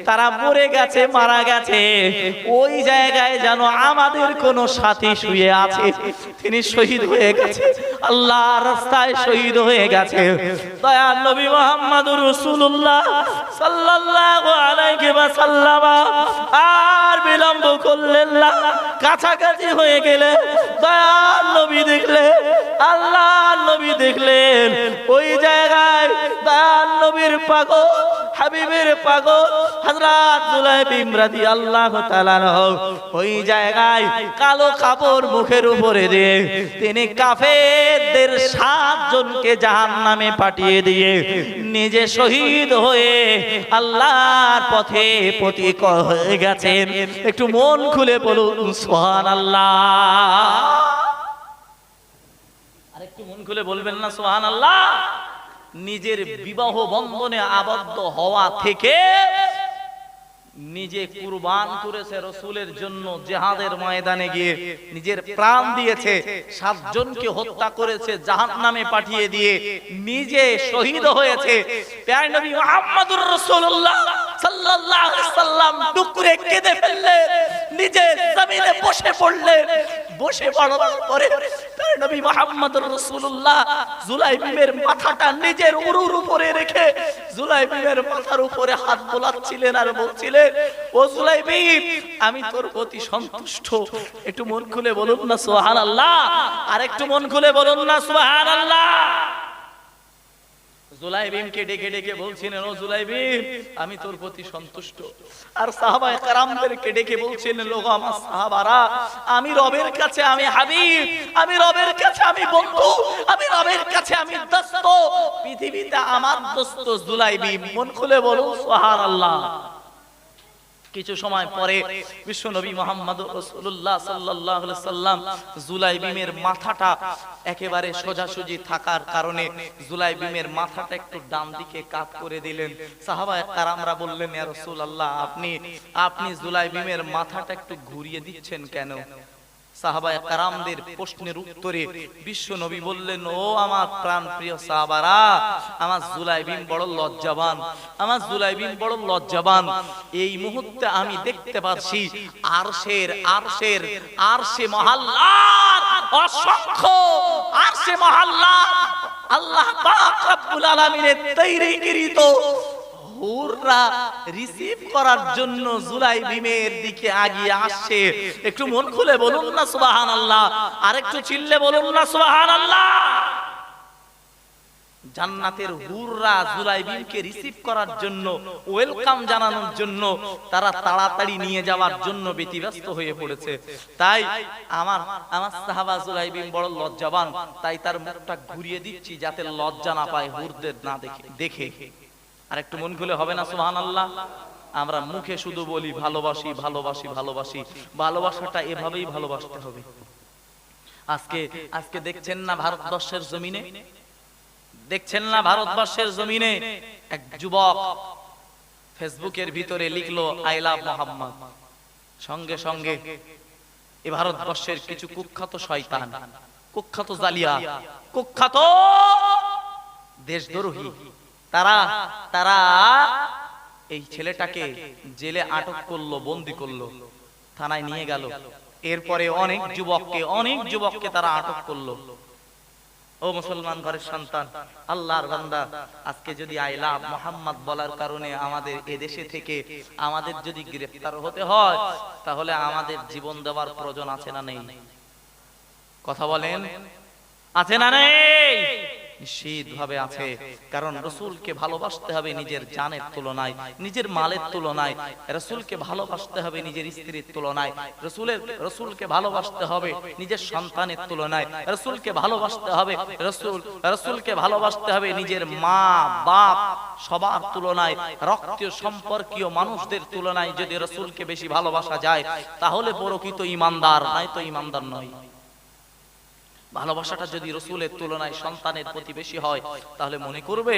তারা মরে গেছে, মারা গেছে, ওই জায়গায় যেন আমাদের কোন সাথী শুয়ে আছে, তিনি শহীদ হয়ে গেছে, আল্লাহর রাস্তায় শহীদ হয়ে গেছে। গেছে দয়ার নবী মুহাম্মদুর রাসূলুল্লাহ সাল্লাল্লাহু আলাইহি ওয়াসাল্লাম আর বিলম্ব করলেন না। কাছাকাছি হয়ে গেলে দয়ার নবী দেখলেন, আল্লাহর নবী দেখলেন ওই জায়গায় দয়ার নবীর পাগল হাবিবের পাগল হযরত জুলাইবিব রাদিয়াল্লাহু তাআলা ওই জায়গায় কালো কাপড় মুখের উপরে দিয়ে তিনি কাফেরদের 7 জনকে জাহান্নামে পাঠিয়ে দিয়ে নিজে শহীদ হয়ে আল্লাহর পথে পথিক হয়ে গেছেন। একটু মন খুলে বলুন সুবহানাল্লাহ। আরেকটু মন খুলে বলবেন না সুবহানাল্লাহ? নিজের বিবাহ বন্ধনে আবদ্ধ হওয়া থেকে নিজে কুরবান করেছে রাসূলের জন্য, জিহাদের ময়দানে গিয়ে নিজের প্রাণ দিয়েছে, 7 জনকে হত্যা করেছে, জাহান্নামে পাঠিয়ে দিয়ে নিজে শহীদ হয়েছে। প্যারা নবী মুহাম্মদুর রাসূলুল্লাহ সাল্লাল্লাহু আলাইহি সাল্লাম টুকরে কেঁদে ফেললেন, নিজে জমিনে বসে পড়লেন। বসে পড়ার পরে প্যারা নবী মুহাম্মদুর রাসূলুল্লাহ জুলাইবিবের মাথাটা নিজের উরুর উপরে রেখে জুলাইবিবের মাথার উপরে হাত বোলাচ্ছিলেন আর বলছিলেন, ও জুলাইবিব আমি তোর প্রতি সন্তুষ্ট। একটু মন খুলে বলুন না সুবহানাল্লাহ। আর একটু মন খুলে বলুন না সুবহানাল্লাহ। জুলাইবিবকে ডেকে ডেকে বলছিলেন, ও জুলাইবিব আমি তোর প্রতি সন্তুষ্ট। আর সাহাবায়ে কেরামদেরকে ডেকে বলছিলেন, লোক আমার সাহাবারা, আমি রবের কাছে আমি হাবিব, আমি রবের কাছে আমি বন্ধু, আমি রবের কাছে আমি দোস্ত, পৃথিবীতে আমার দোস্ত জুলাইবিব। মন খুলে বলুন সুবহানাল্লাহ। কিছু সময় পরে বিশ্ব নবী মুহাম্মদুর রাসূলুল্লাহ সাল্লাল্লাহু আলাইহি সাল্লাম জুলাইবিবের মাথাটা একেবারে সোজাসুজি থাকার কারণে জুলাইবিবের মাথাটা একটু ডান দিকে কাত করে দিলেন। সাহাবায়ে কেরামরা বললেন, ইয়া রাসূলুল্লাহ আপনি জুলাইবিবের মাথাটা একটু ঘুরিয়ে দিচ্ছেন কেন? সাহাবায়ে কেরামদের প্রশ্নের উত্তরে বিশ্ব নবী বললেন, ও আমার প্রাণ প্রিয় সাহাবারা, আমার জুলাইবিব বড় লজ্জাবান, আমার জুলাইবিব বড় লজ্জাবান। এই মুহূর্তে আমি দেখতে পাচ্ছি আরশে মহল্লার অসংখ্য আরশে মহল্লার আল্লাহ পাক রব্বুল আলামিনের তৈরিকৃত হুররা রিসিভ করার জন্য জুলাইবিবের দিকে এগিয়ে আসছে। একটু মন খুলে বলুন না সুবহানাল্লাহ। আরেকটু চিল্লে বলুন না সুবহানাল্লাহ। জান্নাতের হুররা জুলাইবিবকে রিসিভ করার জন্য, ওয়েলকাম জানানোর জন্য তারা তাড়াতাড়ি নিয়ে যাওয়ার জন্য ব্যতিব্যস্ত হয়ে পড়েছে। তাই আমার সাহাবা জুলাইবিব বড় লজ্জাবান, তাই তার মুখটা ঘুরিয়ে দিচ্ছি যাতে লজ্জা না পায় হুরদের না দেখে। আর একটু মন খুলে হবে না সুবহানাল্লাহ? আমরা মুখে শুধু বলি ভালোবাসি ভালোবাসি ভালোবাসি, ভালোবাসাটা এভাবেই ভালোবাসতে হবে। আজকে দেখছেন না ভারতবর্ষের জমিনে এক যুবক ফেসবুকের ভিতরে লিখলো আই লাভ মোহাম্মদ। সঙ্গে সঙ্গে এই ভারতবর্ষের কিছু কুখ্যাত শয়তান, কুখ্যাত জালিয়া, কুখ্যাত দেশদ্রোহী, তারা এই ছেলেটাকে জেলে আটক করলো, বন্দী করলো, থানায় নিয়ে গেল। এরপরে অনেক যুবককে তারা আটক করলো। ও মুসলমান ঘরের সন্তান, আল্লাহর বান্দা, আজকে যদি আই লাভ মোহাম্মদ বলার কারণে আমাদের এদেশে থেকে আমাদের যদি গ্রেফতার হতে হয়, তাহলে আমাদের জীবন দেওয়ার প্রয়োজন আছে না নেই? কথা বলেন, আছে না নেই? নিশ্চিত ভাবে আছে। কারণ রাসূলকে ভালোবাসতে হবে নিজের জানের তুলনায়, নিজের মালের তুলনায়। রাসূলকে ভালোবাসতে হবে নিজের স্ত্রীর তুলনায়, রাসূলকে ভালোবাসতে হবে নিজের সন্তানের তুলনায়, রাসূলকে ভালোবাসতে হবে নিজের মা বাপ সবার তুলনায়, রক্তীয় সম্পর্কীয় মানুষদের তুলনায়। যদি রাসূলকে বেশি ভালোবাসা যায় তাহলে প্রকৃত ঈমানদার, নাই তো ঈমানদার নয়। ভালোবাসাটা যদি রাসূলের তুলনায় সন্তানের প্রতি বেশি হয়, তাহলে মনে করবে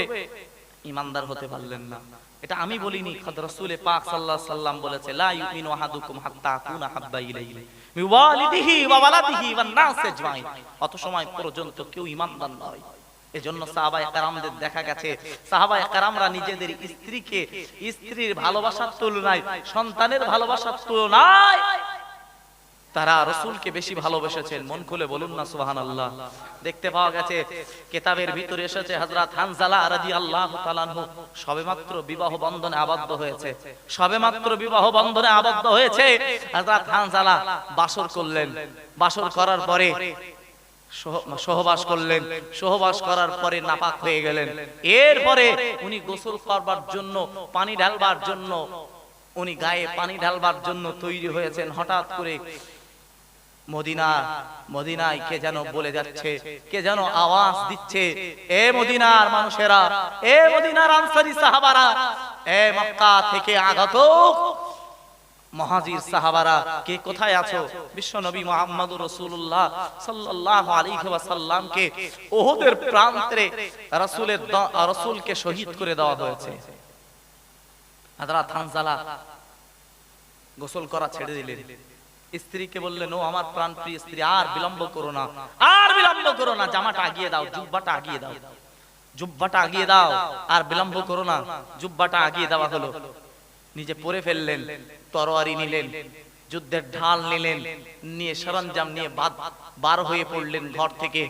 ঈমানদার হতে পারলেন না। এটা আমি বলিনি, রাসূল পাক সাল্লাল্লাহু আলাইহি সাল্লাম বলেছে, লা ইউমিনু আহাদুকুম হাত্তা আকুনা হাব্বা ইলাইহি মিন ওয়ালিদিহি ওয়া ওয়ালাদিহি ওয়ান নাস আজমাইন। অত সময় পর্যন্ত কেউ ঈমানদার নয়। এজন্য সাহাবায়ে কেরামদের দেখা গেছে, সাহাবায়ে কেরামরা নিজেদের স্ত্রীর ভালোবাসার তুলনায়, সন্তানের ভালোবাসার তুলনায় তারা রাসূলকে বেশি ভালোবেসেছেন। মন খুলে বলুন না সুবহানাল্লাহ। দেখতে পাওয়া গেছে কিতাবের ভিতরে এসেছে হযরত হানজালা রাদিয়াল্লাহু তাআলা আনহু সবেমাত্র বিবাহ বন্ধনে আবদ্ধ হয়েছে, সবেমাত্র বিবাহ বন্ধনে আবদ্ধ হয়েছে। হযরত হানজালা বাসর করলেন, বাসর করার পরে সহবাস করলেন, সহবাস করার পরে নাপাক হয়ে গেলেন। এরপরে উনি গোসল করবার জন্য, পানি ঢালবার জন্য, উনি গায়ে পানি ঢালবার জন্য তৈরি হয়েছেন। হঠাৎ করে মদিনায় কে যেন বলে যাচ্ছে, কে যেন আওয়াজ দিচ্ছে, এ মদিনার মানুষেরা, এ মদিনার আনসারী সাহাবারা, এ মক্কা থেকে আগত মুহাজির সাহাবারা, কে কোথায় আছো? বিশ্ব নবী মুহাম্মদুর রাসূলুল্লাহ সাল্লাল্লাহু আলাইহি ওয়াসাল্লামকে উহুদের প্রান্তরে রাসূলকে শহীদ করে দেওয়া হয়েছে। হযরত হানজালা গোসল করা ছেড়ে দিলেন, স্ত্রীকে বললেন, ও আমার প্রাণপ্রিয় স্ত্রী, আর বিলম্ব করো না, আর বিলম্ব করো না, জামাটা আগিয়ে দাও, জুব্বাটা আগিয়ে দাও, জুব্বাটা আগিয়ে দাও, আর বিলম্ব করো না। জুব্বাটা আগিয়ে দেওয়া হলো, নিজে পরে ফেললেন, তরবারি নিলেন, যুদ্ধের ঢাল নিলেন, নিয়ে সরঞ্জাম নিয়ে বার হয়ে পড়লেন ঘর থেকে।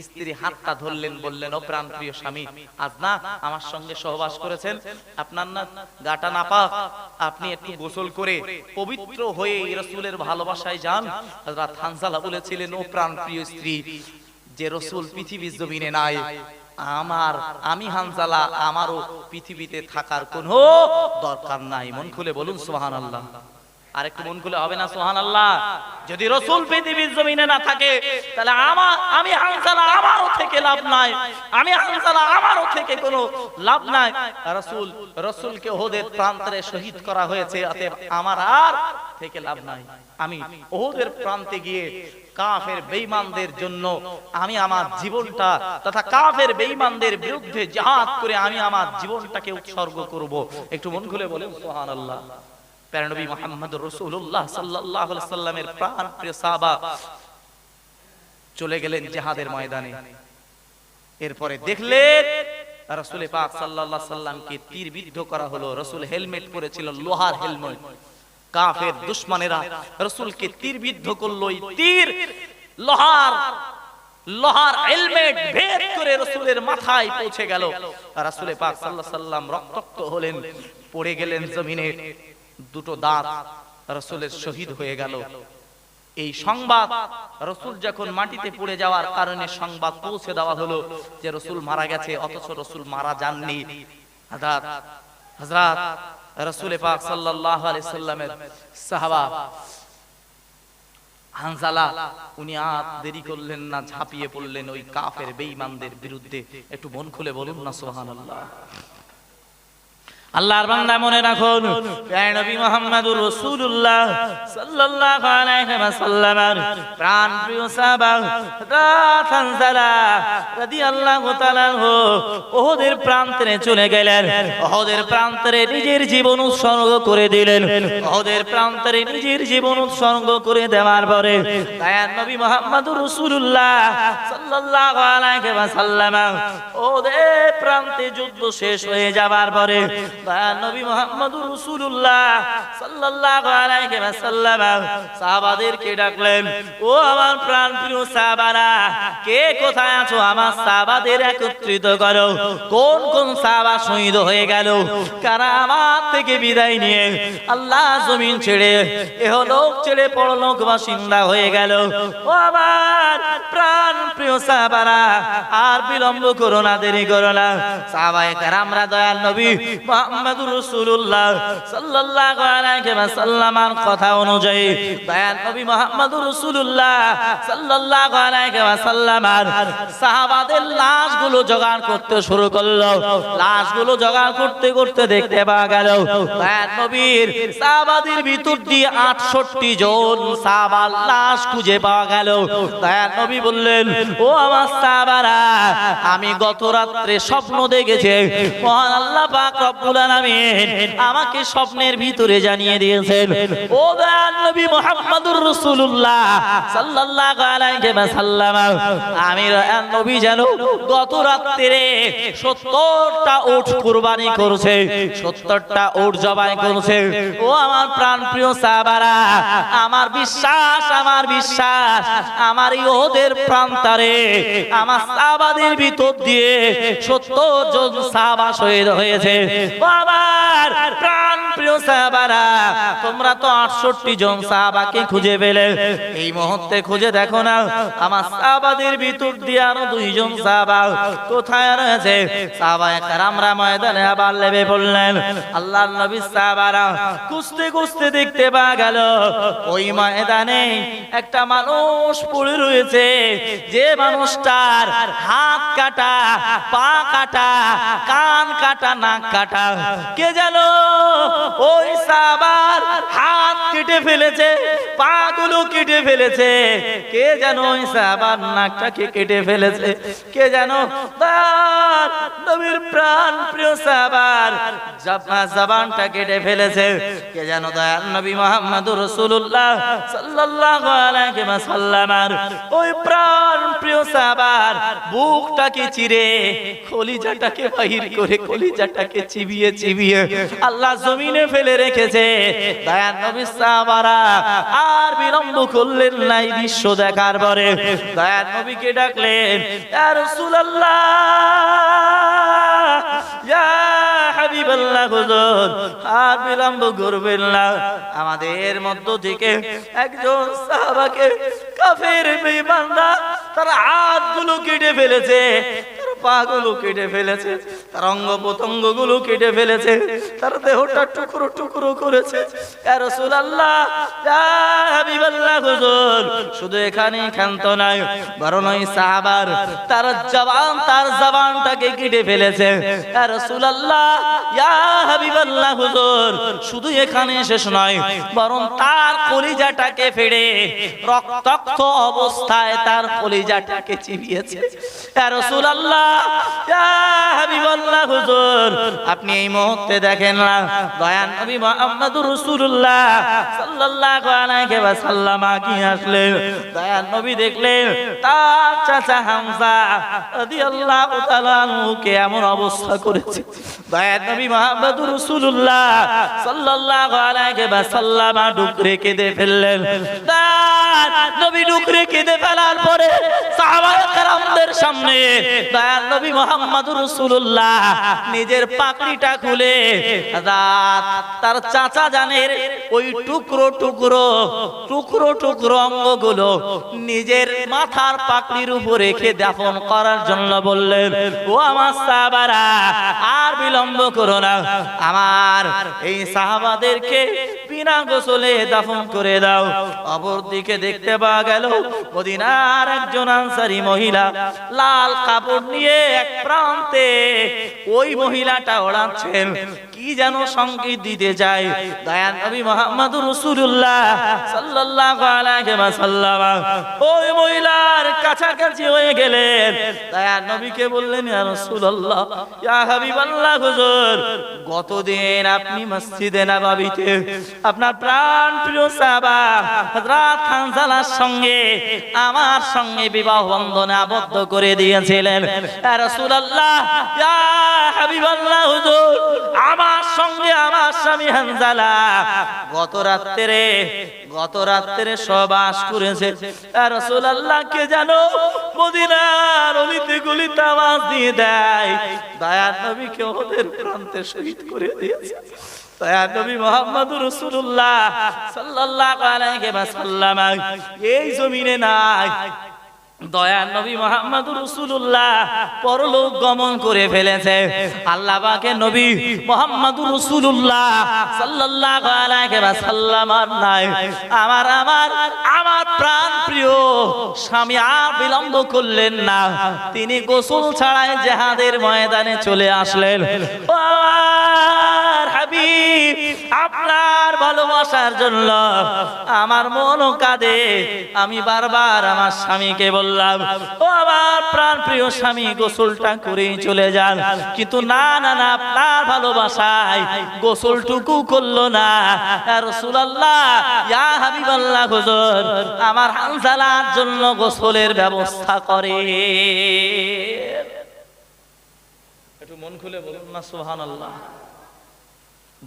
স্ত্রী হাতটা ধরলেন, বললেন, ও প্রাণপ্রিয় স্বামী, আজ না আমার সঙ্গে সহবাস করেছেন, আপনার না গাটা নাপাক, আপনি একটু গোসল করে পবিত্র হয়ে রাসূলের ভালোবাসায় যান। হযরত হানজালা বলেছিলেন, ও প্রাণপ্রিয় স্ত্রী, যে রাসূল পৃথিবীর জমিনে নাই, আমি হানজালা, আমারও পৃথিবীতে থাকার কোনো দরকার নাই। মন খুলে বলুন সুবহানাল্লাহ। আর একটু মন খুলে হবে না সুবহানাল্লাহ? যদি রাসূল পৃথিবীর জমিনে না থাকে, তাহলে আমি হানজালা, আমারও থেকে লাভ নাই, আমি হানজালা, আমারও থেকে কোনো লাভ নাই। রাসূলকে উহুদের প্রান্তরে শহীদ করা হয়েছে, অতএব আমার আর থেকে লাভ নাই। আমি উহুদের প্রান্তে গিয়ে কাফের বেঈমানদের জন্য আমি আমার জীবনটা, তথা কাফের বেঈমানদের বিরুদ্ধে জিহাদ করে আমি আমার জীবনটাকে উৎসর্গ করব। একটু মন খুলে বলেন সুবহানাল্লাহ। প্যারা নবী মুহাম্মদুর রাসূলুল্লাহ সাল্লাল্লাহু আলাইহি সাল্লামের প্রাণপ্রিয় সাহাবা চলে গেলেন জিহাদের ময়দানে। এরপরে দেখলেন রাসূল পাক সাল্লাল্লাহু আলাইহি সাল্লামকে তীরবিদ্ধ করা হলো। রাসূল হেলমেট পরেছিল, লোহার হেলমেট। কাফের দুশমনেরা রাসূলকে তীরবিদ্ধ করলো। এই তীর লোহার হেলমেট ভেদ করে রাসূলের মাথায় পৌঁছে গেল। রাসূল পাক সাল্লাল্লাহু আলাইহি সাল্লাম রক্তাক্ত হলেন, পড়ে গেলেন জমিনে। দুটো দাঁত রাসূলের শহীদ হয়ে গেল। এই সংবাদ রাসূল যখন মাটিতে পড়ে যাওয়ার কারণে সংবাদ পৌঁছে দেওয়া হলো যে রাসূল মারা গেছে, অথচ রাসূল মারা যাননি। হযরত রাসূল পাক সাল্লাল্লাহু আলাইহি সাল্লামের সাহাবা হানজালা, উনি আর দেরি করলেন না, ঝাঁপিয়ে পড়লেন ওই কাফের বেঈমানদের বিরুদ্ধে। একটু মন খুলে বলুন না সুবহানাল্লাহ। আল্লাহর বান্দা মনে রাখুন, প্রিয় নবী মুহাম্মদুর রাসূলুল্লাহ সাল্লাল্লাহু আলাইহি ওয়াসাল্লামের প্রাণপ্রিয় সাহাবা হযরত হানজালা রাদিয়াল্লাহু তাআলা উহুদের প্রান্তরে চলে গেলেন। উহুদের প্রান্তরে নিজের জীবন উৎসর্গ করে দিলেন। উহুদের প্রান্তরে নিজের জীবন উৎসর্গ করে দেওয়ার পরে দয়ার নবী মুহাম্মদুর রাসূলুল্লাহ সাল্লাল্লাহু আলাইহি ওয়াসাল্লাম উহুদের প্রান্তে যুদ্ধ শেষ হয়ে যাবার পরে নবী মুহাম্মদুর রাসূলুল্লাহ সাল্লাল্লাহু আলাইহি ওয়াসাল্লাম সাহাবাদেরকে ডাকলেন, ও আমার প্রাণপ্রিয় সাহাবারা, কে কোথায় আছো? আমার সাহাবাদের একত্রিত করো। কোন কোন সাহাবা শহীদ হয়ে গেল, কারা আমার থেকে বিদায় নিয়ে আল্লাহ জমিন ছেড়ে ইহলোক ছেড়ে পরলোক বাসিন্দা হয়ে গেল। ও আমার প্রাণপ্রিয় সাহাবারা, আর বিলম্ব করো না, দেরি করো না। সাহাবায়ে কেরামরা দয়াল নবী মুহাম্মদুর রাসূলুল্লাহ সাল্লাল্লাহু আলাইহি ওয়াসাল্লামের কথা অনুযায়ী দয়াল নবী মুহাম্মদুর রাসূলুল্লাহ সাল্লাল্লাহু আলাইহি ওয়াসাল্লামের সাহাবাদের লাশগুলো জোগাড় করতে শুরু করলো। লাশগুলো জোগাড় করতে করতে দেখতে পাওয়া গেল দয়াল নবীর সাহাবাদের ভিতর দিয়ে 68 জন সাহাবার লাশ খুঁজে পাওয়া গেল। দয়াল নবী বললেন, ও আমার সাহাবারা, আমি গত রাত্রে স্বপ্ন দেখেছি মহান আল্লাহ পাক রব্বুল আলামিন আমাকে স্বপ্নের ভিতরে জানিয়ে দিয়েছেন, ও দয়াল নবী মুহাম্মদুর রাসূলুল্লাহ সাল্লাল্লাহু আলাইহি ওয়াসাল্লাম, আমি নবী যেন গত রাত্রে 70টা উট কুরবানি করেছে, 70টা উট জবাই করেছে। ও আমার প্রাণপ্রিয় সাহাবারা, আমার বিশ্বাস আমার ইহুদের প্রান্তরে আমার সাহাবাদের ভিতর দিয়ে 70 জন সাহাবা শহীদ হয়েছে। আমার প্রাণপ্রিয় সাহাবারা, তোমরা তো 68 জন সাহাবাকে খুঁজে পেলে, এই মুহূর্তে খুঁজে দেখো না আমার সাহাবাদের ভিতর দিয়ে আরো 2 জন সাহাবা কোথায় রয়েছে। সাহাবায়ে কেরামরা ময়দানে আবার লেবে পড়লেন। আল্লাহর নবী সাহাবারা খুঁজতে খুঁজতে দেখতে পাওয়া গেল ওই ময়দানে একটা মানুষ পড়ে রয়েছে, যে মানুষটার হাত কাটা, পা কাটা, কান কাটা, নাক কাটা। কে জানো ওই সাহাবার হাত কেটে ফেলেছে, পা গুলো কেটে ফেলেছে। কে জানো ওই সাহাবার নাকটাকে কেটে ফেলেছে। কে জানো নবীর প্রাণ প্রিয় সাহাবার জবানটা কেটে ফেলেছে। কে জানো দয়াল নবী মুহাম্মদুর রাসূলুল্লাহ সাল্লাল্লাহু আলাইহি ওয়াসাল্লামের ওই প্রাণ প্রিয় সাহাবার বুকটাকে চিরে কলিজাটাকে বাহির করে কলিজাটাকে চিবিয়ে চিবিয়ে আল্লাহ জমিনে ফেলে রেখেছে। দয়াল নবী সাহাবারা আর বিলম্ব করলেন না। এই দৃশ্য দেখার পরে দয়াল নবীকে ডাকলেন, ইয়া রাসূলুল্লাহ, ইয়া হাবিবাল্লাহ, হুজুর আর বিলম্ব করবেন না। আমাদের মধ্য থেকে একজন সাহাবাকে কাফের বেঈমানরা তার হাতগুলো কেটে ফেলেছে, তার পাগুলো কেটে ফেলেছে, তার অঙ্গ প্রত্যঙ্গ গুলো কেটে ফেলেছে, তার দেহটা টুকরো টুকরো করেছে। ইয়া রাসূলুল্লাহ, ইয়া হাবিবাল্লাহ, হুজুর শুধু এখানেই ক্ষান্ত নাই, বরং ওই সাহাবার তার জবানটাকে কেটে ফেলেছে। ইয়া রাসূলুল্লাহ, ইয়া হাবিবাল্লাহ, হুজুর শুধু এখানে শেষ নয়, বরং তার কলিজাটাকে ফেড়ে রক্তাক্ত অবস্থায় তার কলিজাটাকে চিবিয়েছে। ইয়া রাসূলুল্লাহ, ইয়া হাবিবাল্লাহ, হুজুর আপনি এই মুহূর্তে দেখেন না দয়াল নবী মুহাম্মদুর রাসূলুল্লাহ সাল্লাল্লাহু আলাইহি ওয়াসাল্লাম কি আসলেন। দয়াল নবী দেখলেন তার চাচা হামজা রাদিয়াল্লাহু তাআলা আনহুকে এমন অবস্থা করেছে। দয়াল নবী মুহাম্মদুর রাসূলুল্লাহ সাল্লাল্লাহু আলাইহি ওয়াসাল্লাম ডুকরে কেঁদে ফেললেন। নবী ডুকরে কেঁদে ফেলার পরে সাহাবায়ে কেরামদের সামনে দয়াল নবী মুহাম্মদুর রাসূলুল্লাহ নিজের পাগড়িটা খুলে তার চাচা জানের ওই টুকরো টুকরো টুকরো টুকরো অঙ্গগুলো নিজের মাথার পাগড়ির উপর রেখে দাফন করার জন্য বললেন, ও আমার সাহাবারা আর বিলম্ব করো না, আমার এই সাহাবাদেরকে বিনা গোসলে দাফন করে দাও। অপরদিকে দেখতে পাওয়া গেল মদিনার একজন আনসারী মহিলা লাল কাপড় নিয়ে এক প্রান্তে ওই মহিলাটা ওড়াচ্ছেন, কি যেন সংকেত দিতে যায়। দয়াল নবী মুহাম্মদুর রাসূলুল্লাহ সাল্লাল্লাহু আলাইহি ওয়াসাল্লাম ওই মহিলার কাছাকাছি হয়ে গেলেন। দয়াল নবীকে বললেন, ইয়া রাসূলুল্লাহ, ইয়া হাবিবাল্লাহ, হুজুর গতদিন আপনি মসজিদে নববীতে আপনার প্রাণ প্রিয় সাহাবা হযরত হানজালার সঙ্গে আমার সঙ্গে বিবাহ বন্ধনে আবদ্ধ করে দিয়েছিলেন। ইয়া রাসূলুল্লাহ, ইয়া হাবিবাল্লাহ, হুজুর আমার সঙ্গে আমার স্বামী হানজালা গত রাত্রে সহবাস করেছে। ইয়া রাসূলুল্লাহ, কে জানো মদিনার অলিতে গলিতে আওয়াজ দিয়ে দেয়, দয়াল নবীকে ওদের প্রান্তে শহীদ করে দিয়েছে। দয়াল নবী মুহাম্মদুর রাসূলুল্লাহ সাল্লাল্লাহু আলাইহি ওয়াসাল্লাম এই জমিনে নাই। দয়াল নবী মুহাম্মদুর রাসূলুল্লাহ পরলোক গমন করে ফেলেছে। আল্লাহ পাকের নবী মুহাম্মদুর রাসূলুল্লাহ সাল্লাল্লাহু আলাইহি ওয়াসাল্লাম নাই। আমার প্রাণ প্রিয় স্বামী আর বিলম্ব করলেন না, তিনি গোসল ছাড়াই জিহাদের ময়দানে চলে আসলেন। হাবিব, আপনার ভালোবাসার জন্য আমার মনও কাঁদে। আমি বারবার আমার স্বামীকে বললাম, ও আমার প্রাণ প্রিয় স্বামী, গোসলটা করেই চলে যান, কিন্তু না না না, আপনার ভালোবাসায় গোসলটুকু করলো না। ইয়া রাসূলুল্লাহ, ইয়া হাবিবাল্লাহ, হুজুর আমার হানজালার জন্য গোসলের ব্যবস্থা করে। একটু মন খুলে বলুন না সুবহানাল্লাহ।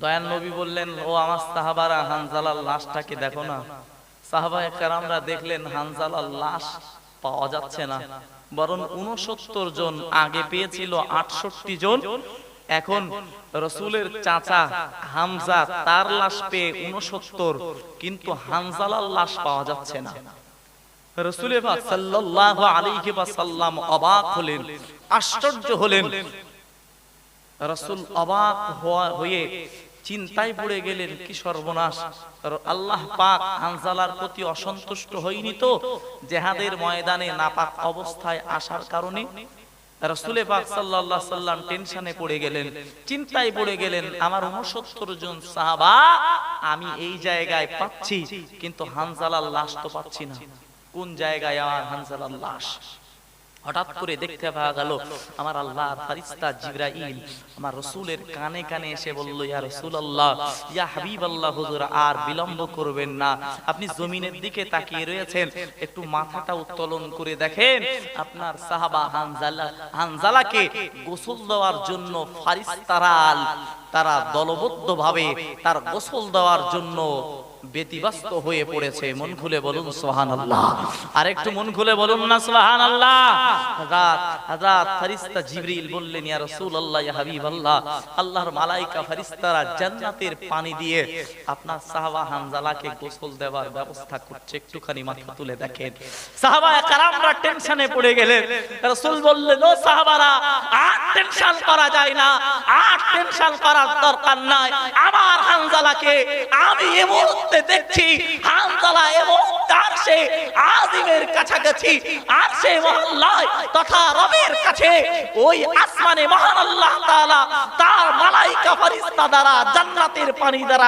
দয়ান নবী বললেন, ও আমার সাহাবারা, হানজালার লাশটাকে দেখো না। সাহাবায়ে কেরামরা দেখলেন হানজালার লাশ পাওয়া যাচ্ছে না, বরং 69 জন, আগে পেয়েছিল 68 জন। এখন রাসূলের চাচা হামজা, তার লাশ পেয়ে 69, কিন্তু হানজালার লাশ পাওয়া যাচ্ছে না। রাসূল পাক সাল্লাল্লাহু আলাইহি ওয়াসাল্লাম অবাক হলেন, আশ্চর্য হলেন। রাসূল অবাক হয়ে চিন্তায় পড়ে গেলেন, কি সর্বনাশ! আল্লাহ পাক হানজালার প্রতি অসন্তুষ্ট হয়নি তো জিহাদের ময়দানে নাপাক অবস্থায় আসার কারণে? রাসূল পাক সাল্লাল্লাহু আলাইহি সাল্লাম টেনশনে পড়ে গেলেন, চিন্তায় পড়ে গেলেন। আমার 69 জন সাহাবা আমি এই জায়গায় পাচ্ছি, কিন্তু হানজালার লাশ তো পাচ্ছি না। কোন জায়গায় আমার হানজালার লাশ? হঠাৎ করে দেখতে পাওয়া গেল আমার আল্লাহর ফেরেশতা জিবরাইল আমার রাসূলের কানে কানে এসে বলল, ইয়া রাসূলুল্লাহ, ইয়া হাবিবাল্লাহ, হুজুর আর বিলম্ব করবেন না, আপনি জমিনের দিকে তাকিয়ে রয়েছেন, একটু মাথাটা উত্তোলন করে দেখেন আপনার সাহাবা হানজালাকে গোসল দেওয়ার জন্য ফেরেশতারা তারা দলবদ্ধভাবে তার গোসল দেওয়ার জন্য ব্যতিব্যস্ত হয়ে পড়েছে। মন খুলে বলুন সুবহানাল্লাহ। আর একটু মন খুলে বলুন না সুবহানাল্লাহ। হযরত ফেরেশতা জিবরিল বললেন, ইয়া রাসূলুল্লাহ, ইয়া হাবিবাল্লাহ, আল্লাহর মালায়েকা ফেরেশতারা জান্নাতের পানি দিয়ে আপনার সাহাবা হানজালাকে গোসল দেওয়ার ব্যবস্থা করছে, একটুখানি মাথা তুলে দেখেন। সাহাবায়ে কেরামরা টেনশনে পড়ে গেলেন। রাসূল বললেন, ও সাহাবারা, আর টেনশন করা যায় না, আর টেনশন করার দরকার নাই। আমার হানজালাকে আমি এই মুহূর্তে দেখছি, হানজালা এবং আরশে আজিমের কাছাকাছি, আরশে মহল্লায় তথা রবের কাছে, ওই আসমানে মহান আল্লাহ তাআলা তার মালায়েকা ফেরেশতা দ্বারা জান্নাতের পানি দ্বারা